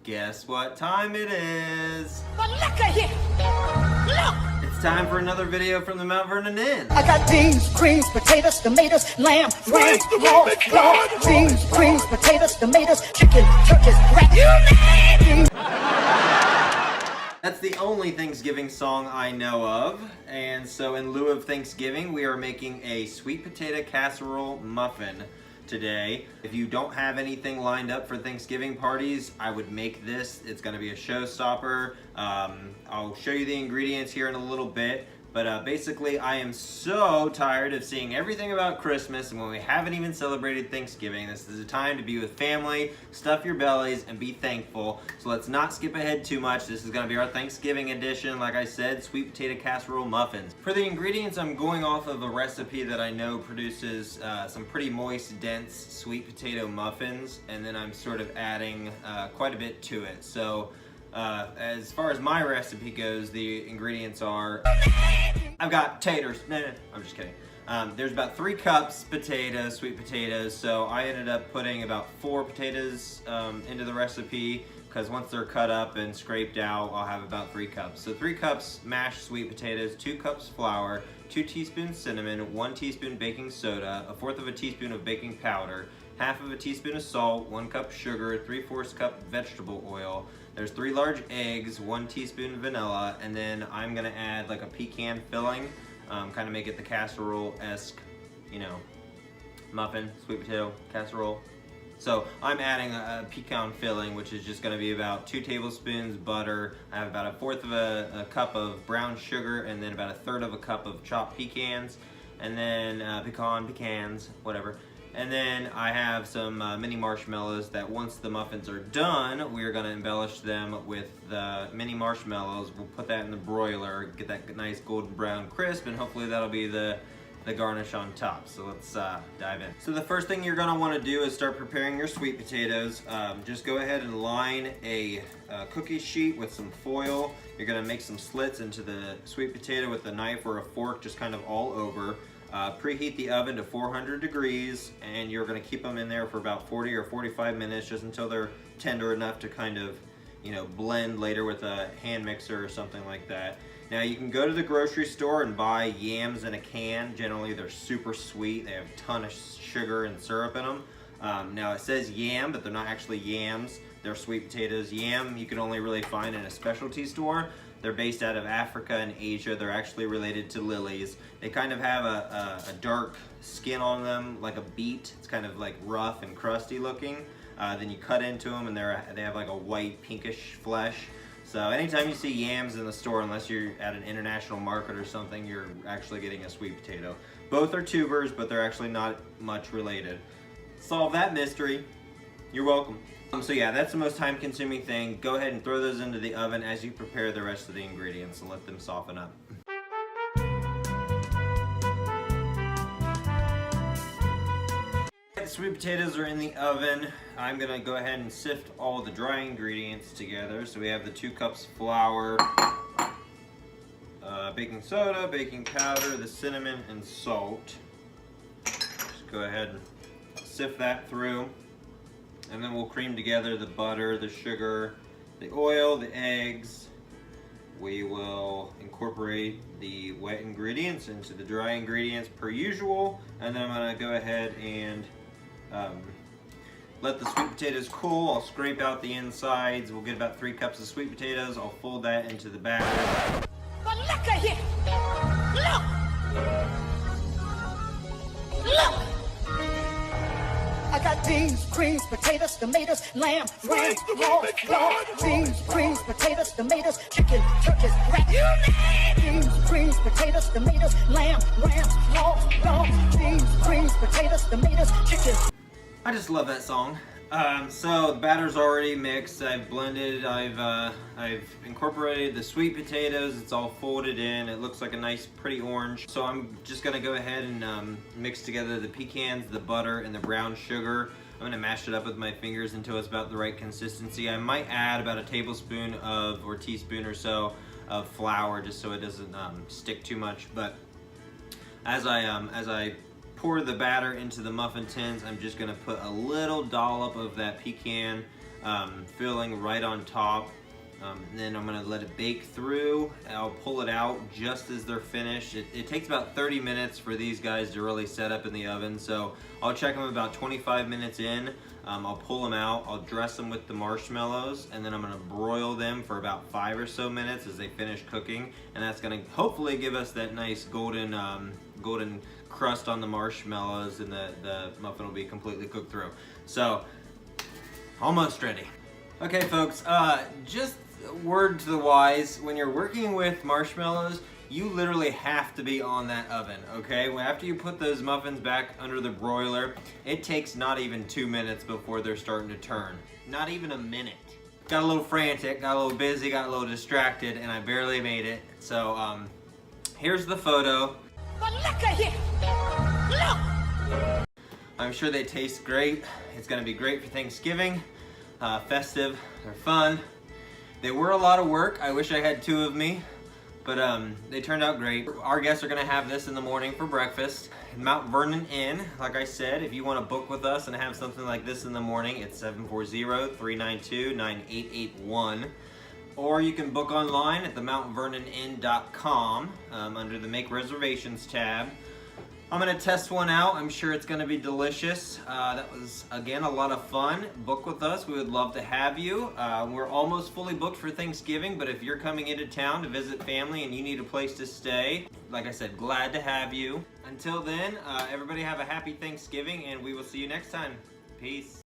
Guess what time it is? But look at here! Look! It's time for another video from the Mount Vernon Inn. I got beans, greens, potatoes, tomatoes, lamb, ram, pork, dog, beans, greens, potatoes, tomatoes, chicken, turkeys, rat, you name it! That's the only Thanksgiving song I know of. And so in lieu of Thanksgiving, we are making a sweet potato casserole muffin today. If you don't have anything lined up for Thanksgiving parties, I would make this. It's gonna be a showstopper. I'll show you the ingredients here in a little bit. But basically, I am so tired of seeing everything about Christmas, and when we haven't even celebrated Thanksgiving. This is a time to be with family, stuff your bellies, and be thankful. So let's not skip ahead too much. This is going to be our Thanksgiving edition. Like I said, sweet potato casserole muffins. For the ingredients, I'm going off of a recipe that I know produces some pretty moist, dense sweet potato muffins, and then I'm sort of adding quite a bit to it. So as far as my recipe goes, the ingredients are, I've got taters. No, I'm just kidding. There's about 3 cups potatoes, sweet potatoes. So I ended up putting about 4 potatoes into the recipe, because once they're cut up and scraped out, I'll have about 3 cups. So 3 cups mashed sweet potatoes, 2 cups flour, 2 teaspoons cinnamon, 1 teaspoon baking soda, 1/4 of a teaspoon of baking powder, 1/2 of a teaspoon of salt, 1 cup sugar, 3/4 cup vegetable oil. There's 3 large eggs, 1 teaspoon vanilla, and then I'm gonna add like a pecan filling, kind of make it the casserole-esque, you know, muffin, sweet potato casserole. So I'm adding a pecan filling, which is just gonna be about 2 tablespoons butter. I have about 1/4 of a cup of brown sugar, and then about 1/3 of a cup of chopped pecans, and then pecans, whatever. And then I have some mini marshmallows that once the muffins are done, we're gonna embellish them with the mini marshmallows. We'll put that in the broiler, get that nice golden brown crisp, and hopefully that'll be the garnish on top. So let's dive in. So the first thing you're gonna wanna do is start preparing your sweet potatoes. Just go ahead and line a cookie sheet with some foil. You're gonna make some slits into the sweet potato with a knife or a fork, just kind of all over. Preheat the oven to 400 degrees, and you're gonna keep them in there for about 40 or 45 minutes, just until they're tender enough to kind of, you know, blend later with a hand mixer or something like that. Now you can go to the grocery store and buy yams in a can. Generally they're super sweet. They have a ton of sugar and syrup in them. Now it says yam, but they're not actually yams. They're sweet potatoes. Yam you can only really find in a specialty store. They're based out of Africa and Asia. They're actually related to lilies. They kind of have a dark skin on them, like a beet. It's kind of like rough and crusty looking. Then you cut into them, and they have like a white pinkish flesh. So anytime you see yams in the store, unless you're at an international market or something, you're actually getting a sweet potato. Both are tubers, but they're actually not much related. Solve that mystery. You're welcome. So yeah, that's the most time-consuming thing. Go ahead and throw those into the oven as you prepare the rest of the ingredients and let them soften up. The sweet potatoes are in the oven. I'm gonna go ahead and sift all the dry ingredients together. So we have the 2 cups flour, baking soda, baking powder, the cinnamon, and salt. Just go ahead and sift that through. And then we'll cream together the butter, the sugar, the oil, the eggs. We will incorporate the wet ingredients into the dry ingredients per usual. And then I'm gonna go ahead and let the sweet potatoes cool. I'll scrape out the insides. We'll get about 3 cups of sweet potatoes. I'll fold that into the batter. But look at here! Look! Look! I got beans, greens, potatoes, tomatoes, lamb, ram, pork, dog, beans, greens, potatoes, tomatoes, chicken, turkeys, rat, you name it! Beans, greens, potatoes, tomatoes, lamb, ram, pork, dog, beans, greens, potatoes, tomatoes, chicken. I just love that song. So the batter's already mixed. I've blended. I've incorporated the sweet potatoes. It's all folded in. It looks like a nice, pretty orange. So I'm just gonna go ahead and mix together the pecans, the butter, and the brown sugar. I'm gonna mash it up with my fingers until it's about the right consistency. I might add about a tablespoon or teaspoon or so of flour, just so it doesn't stick too much. But as I pour the batter into the muffin tins, I'm just gonna put a little dollop of that pecan filling right on top. And then I'm gonna let it bake through, and I'll pull it out just as they're finished. It takes about 30 minutes for these guys to really set up in the oven, so I'll check them about 25 minutes in. I'll pull them out, I'll dress them with the marshmallows, and then I'm gonna broil them for about 5 or so minutes as they finish cooking, and that's gonna hopefully give us that nice golden crust on the marshmallows, and the muffin will be completely cooked through. So, almost ready. Okay folks, just a word to the wise, when you're working with marshmallows, you literally have to be on that oven, okay? After you put those muffins back under the broiler, it takes not even 2 minutes before they're starting to turn. Not even a minute. Got a little frantic, got a little busy, got a little distracted, and I barely made it. So, here's the photo. But look at here! Look! I'm sure they taste great. It's gonna be great for Thanksgiving. Festive, they're fun. They were a lot of work. I wish I had 2 of me, but they turned out great. Our guests are gonna have this in the morning for breakfast. Mount Vernon Inn, like I said, if you wanna book with us and have something like this in the morning, it's 740-392-9881. Or you can book online at the mountvernonin.com under the Make Reservations tab. I'm gonna test one out. I'm sure it's gonna be delicious. That was, again, a lot of fun. Book with us. We would love to have you. We're almost fully booked for Thanksgiving, but if you're coming into town to visit family and you need a place to stay, like I said, glad to have you. Until then, everybody have a happy Thanksgiving, and we will see you next time. Peace.